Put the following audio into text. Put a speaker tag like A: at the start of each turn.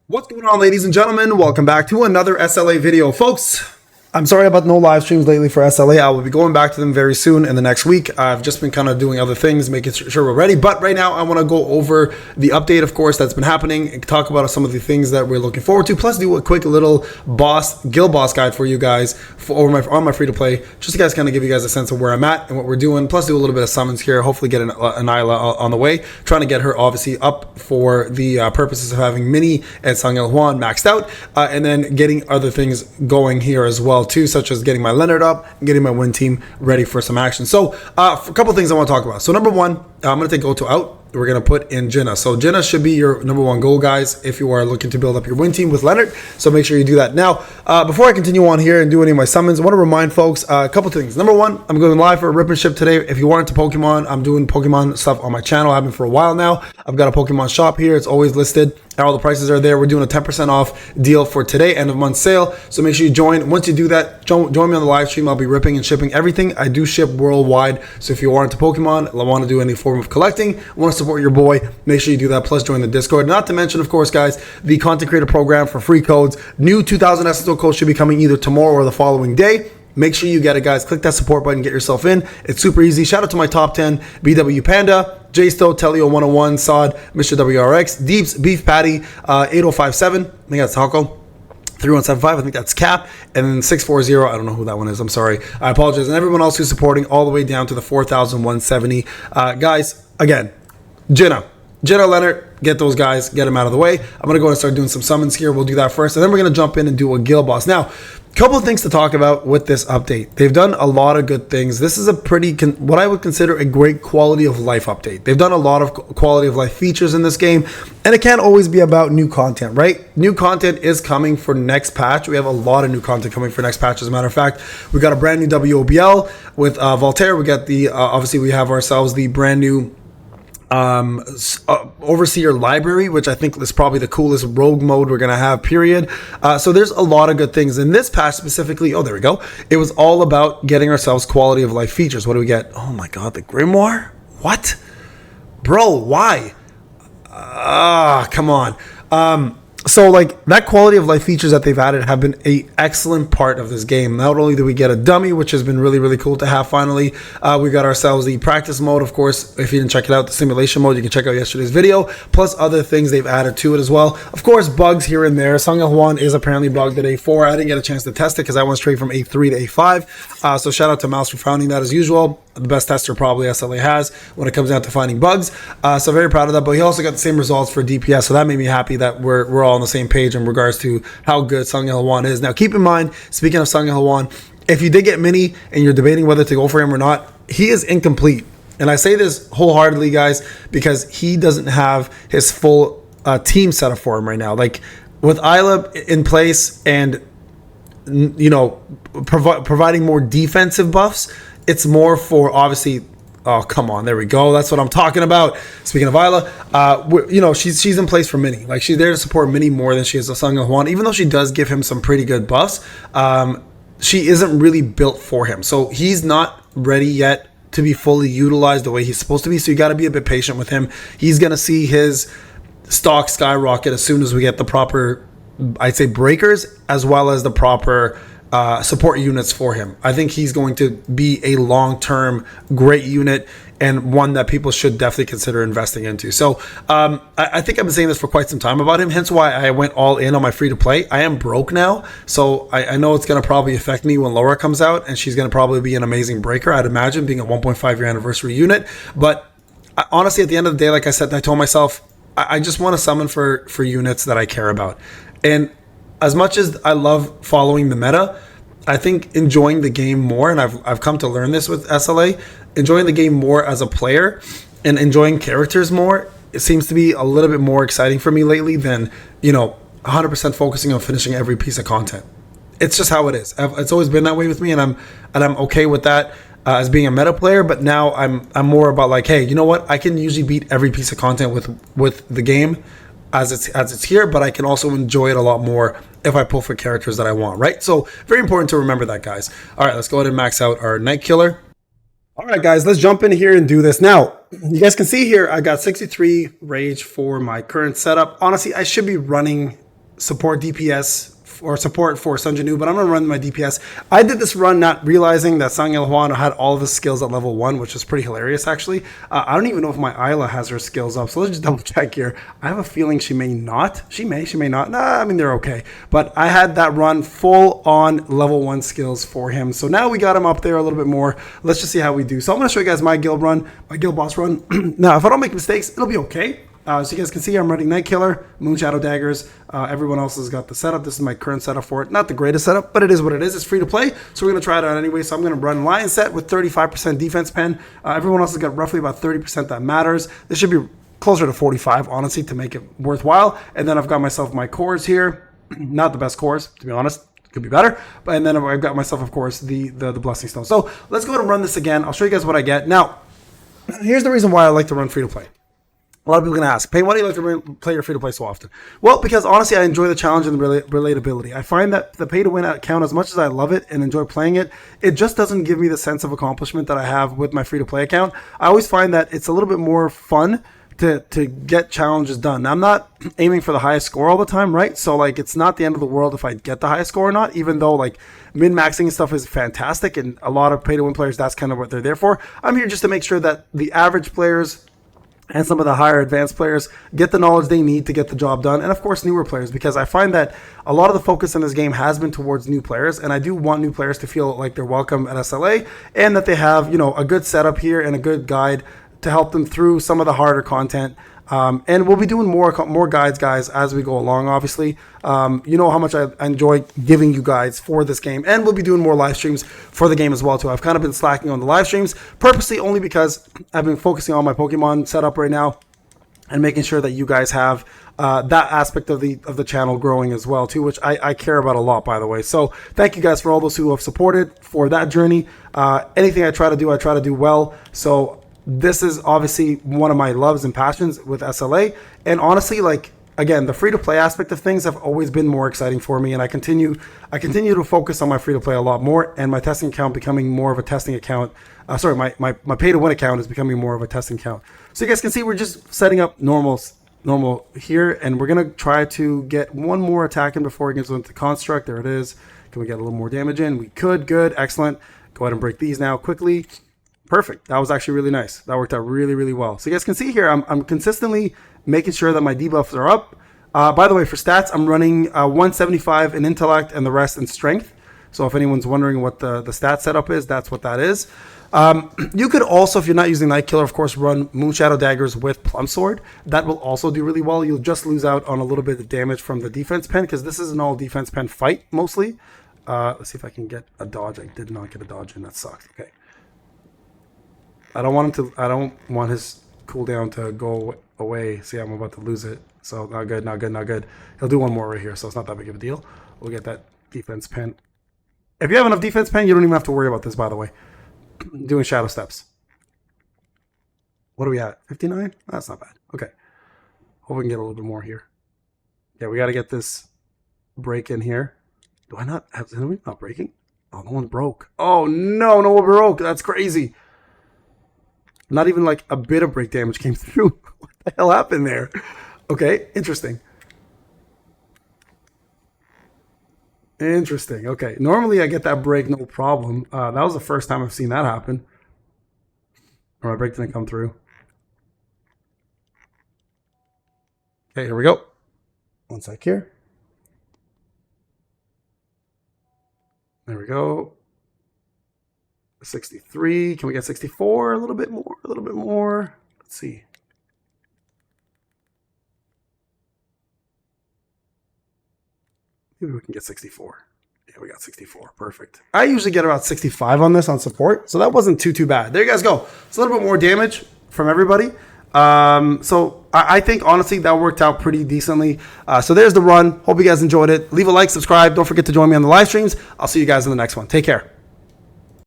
A: What's going on, ladies and gentlemen? Welcome back to another SLA video. Folks, I'm sorry about no live streams lately for SLA. I will be going back to them very soon in the next week. I've just been kind of doing other things, making sure we're ready. But right now, I want to go over the update, of course, that's been happening and talk about some of the things that we're looking forward to. Plus, do a quick little guild boss guide for you guys on my free-to-play, just to guys kind of give you guys a sense of where I'm at and what we're doing. Plus, do a little bit of summons here. Hopefully, get an Isla on the way. Trying to get her obviously up for the purposes of having Mini and Sangel Juan maxed out, and then getting other things going here as well too, such as getting my Leonard up and getting my win team ready for some action. So a couple things I want to talk about. So number one, I'm going to take Goto out. We're going to put in Jinna. So Jinna should be your number one goal, guys, if you are looking to build up your win team with Leonard. So make sure you do that. Now, before I continue on here and do any of my summons, I want to remind folks a couple things. Number one, I'm going live for a rip and ship today. If you want into Pokemon, I'm doing Pokemon stuff on my channel. I've been for a while now. I've got a Pokemon shop here. It's always listed. All the prices are there. We're doing a 10% off deal for today, end of month sale. So make sure you join. Once you do that, join me on the live stream. I'll be ripping and shipping everything. I do ship worldwide. So if you are into Pokemon, want to do any form of collecting, want to support your boy, make sure you do that. Plus join the Discord. Not to mention, of course, guys, the content creator program for free codes. New 2000 SSO codes should be coming either tomorrow or the following day. Make sure you get it, guys. Click that support button, get yourself in. It's super easy. Shout out to my top 10, BW Panda, Jsto, Telio 101, Sod, Mr. WRX, Deeps, Beef Patty, 8057, I think that's Taco, 3175, I think that's Cap, and then 640, I don't know who that one is, I'm sorry. I apologize. And everyone else who's supporting all the way down to the 4,170. Guys, again, Jinna, Leonard, get those guys, get them out of the way. I'm going to go and start doing some summons here. We'll do that first, and then we're going to jump in and do a guild boss. Now, couple of things to talk about with this update. They've done a lot of good things. This is a pretty, what I would consider a great quality of life update. They've done a lot of quality of life features in this game, and it can't always be about new content, right? New content is coming for next patch. We have a lot of new content coming for next patch. As a matter of fact, we got a brand new WOBL with Voltaire. We got the, obviously we have ourselves the brand new Overseer library, which I think is probably the coolest rogue mode we're gonna have, period. So there's a lot of good things in this patch specifically. Oh, there we go. It was all about getting ourselves quality of life features. What do we get? Oh my god, the Grimoire. What, bro? Why? Come on. So like that quality of life features that they've added have been an excellent part of this game. Not only do we get a dummy, which has been really, really cool to have finally, we got ourselves the practice mode, of course. If you didn't check it out, the simulation mode, you can check out yesterday's video, plus other things they've added to it as well. Of course, bugs here and there. Sangha Juan is apparently bugged at A4. I didn't get a chance to test it because I went straight from A3 to A5. So shout out to Mouse for finding that as usual. The best tester probably SLA has when it comes down to finding bugs. So very proud of that. But he also got the same results for DPS. So that made me happy that we're all on the same page in regards to how good Sangha Juan is. Now keep in mind, speaking of Sangha Juan, if you did get Mini and you're debating whether to go for him or not, he is incomplete. And I say this wholeheartedly, guys, because he doesn't have his full team set up for him right now. Like with Isla in place and, you know, providing more defensive buffs, it's more for obviously, oh, come on, there we go. That's what I'm talking about. Speaking of Isla, you know, she's in place for Mini. Like, she's there to support Mini more than she is a Sangha Juan. Even though she does give him some pretty good buffs, she isn't really built for him. So he's not ready yet to be fully utilized the way he's supposed to be. So you got to be a bit patient with him. He's going to see his stock skyrocket as soon as we get the proper, I'd say, breakers, as well as the proper support units for him. I think he's going to be a long-term great unit and one that people should definitely consider investing into. So I think I've been saying this for quite some time about him, hence why I went all in on my free-to-play. I am broke now, so I know it's going to probably affect me when Laura comes out, and she's going to probably be an amazing breaker, I'd imagine, being a 1.5 year anniversary unit. But honestly, at the end of the day, like I said, I told myself, I just want to summon for units that I care about. And as much as I love following the meta, I think enjoying the game more, and I've come to learn this with SLA, enjoying the game more as a player and enjoying characters more, it seems to be a little bit more exciting for me lately than, you know, 100% focusing on finishing every piece of content. It's just how it is. It's always been that way with me, and I'm okay with that as being a meta player. But now I'm more about like, hey, you know what? I can usually beat every piece of content with the game as it's here, but I can also enjoy it a lot more if I pull for characters that I want, right? So very important to remember that, guys. All right, let's go ahead and max out our Night Killer. All right, guys, let's jump in here and do this. Now, you guys can see here, I got 63 rage for my current setup. Honestly, I should be running support DPS or support for Sun Jinu, but I'm going to run my DPS. I did this run not realizing that Sang Ilhuan had all of his skills at level 1, which is pretty hilarious, actually. I don't even know if my Isla has her skills up, so let's just double check here. I have a feeling she may not. She may not. Nah, I mean, they're okay. But I had that run full on level 1 skills for him. So now we got him up there a little bit more. Let's just see how we do. So I'm going to show you guys my guild run, my guild boss run. Now, if I don't make mistakes, it'll be okay. So you guys can see I'm running Night Killer, Moon Shadow Daggers. Everyone else has got the setup. This is my current setup for it. Not the greatest setup, but it is what it is. It's free to play, so we're going to try it out anyway. So I'm going to run Lion Set with 35% defense pen. Everyone else has got roughly about 30% that matters. This should be closer to 45, honestly, to make it worthwhile. And then I've got myself my cores here. Not the best cores, to be honest. Could be better. And then I've got myself, of course, the Blessing Stone. So let's go ahead and run this again. I'll show you guys what I get. Now, here's the reason why I like to run free to play. A lot of people are going to ask, Payne, why do you like to play your free-to-play so often? Well, because honestly, I enjoy the challenge and the relatability. I find that the pay-to-win account, as much as I love it and enjoy playing it, it just doesn't give me the sense of accomplishment that I have with my free-to-play account. I always find that it's a little bit more fun to get challenges done. Now, I'm not aiming for the highest score all the time, right? So, like, it's not the end of the world if I get the highest score or not, even though, like, min-maxing and stuff is fantastic, and a lot of pay-to-win players, that's kind of what they're there for. I'm here just to make sure that the average players and some of the higher advanced players get the knowledge they need to get the job done. And of course, newer players, because I find that a lot of the focus in this game has been towards new players. And I do want new players to feel like they're welcome at SLA and that they have, you know, a good setup here and a good guide to help them through some of the harder content. And we'll be doing more guides, guys, as we go along, obviously. You know how much I enjoy giving you guides for this game. And we'll be doing more live streams for the game as well, too. I've kind of been slacking on the live streams, purposely only because I've been focusing on my Pokemon setup right now and making sure that you guys have that aspect of the channel growing as well, too, which I care about a lot, by the way. So thank you guys for all those who have supported for that journey. Anything I try to do well. So this is obviously one of my loves and passions with SLA. And honestly, like, again, the free-to-play aspect of things have always been more exciting for me. And I continue to focus on my free-to-play a lot more, and my testing account becoming more of a testing account. My pay-to-win account is becoming more of a testing account. So you guys can see we're just setting up normal here, and we're going to try to get one more attack in before it gets into Construct. There it is. Can we get a little more damage in? We could. Good. Excellent. Go ahead and break these now quickly. Perfect. That was actually really nice. That worked out really, really well. So you guys can see here, I'm consistently making sure that my debuffs are up. By the way, for stats, I'm running 175 in intellect and the rest in strength. So if anyone's wondering what the stat setup is, that's what that is. You could also, if you're not using Night Killer, of course, run Moon Shadow Daggers with Plum Sword. That will also do really well. You'll just lose out on a little bit of damage from the defense pen, because this is an all defense pen fight mostly. Let's see if I can get a dodge. I did not get a dodge in. That sucks. Okay. I don't want his cooldown to go away. See, I'm about to lose it. So not good. He'll do one more right here, so it's not that big of a deal. We'll get that defense pen. If you have enough defense pen, you don't even have to worry about this, by the way. Doing shadow steps. What are we at? 59? That's not bad. Okay. Hope we can get a little bit more here. Yeah, we got to get this break in here. Do I not have... Are we not breaking? Oh, no one broke. Oh, no one broke. That's crazy. Not even like a bit of break damage came through. What the hell happened there? Okay, interesting. Okay, normally I get that break no problem. That was the first time I've seen that happen. Or my break didn't come through. Okay, here we go. One sec here. There we go. 63. Can we get 64? A little bit more. Let's see. Maybe we can get 64. Yeah, we got 64. Perfect. I usually get about 65 on this on support, so that wasn't too bad. There you guys go. It's a little bit more damage from everybody. So I think, honestly, that worked out pretty decently. So there's the run. Hope you guys enjoyed it. Leave a like, subscribe. Don't forget to join me on the live streams. I'll see you guys in the next one. Take care.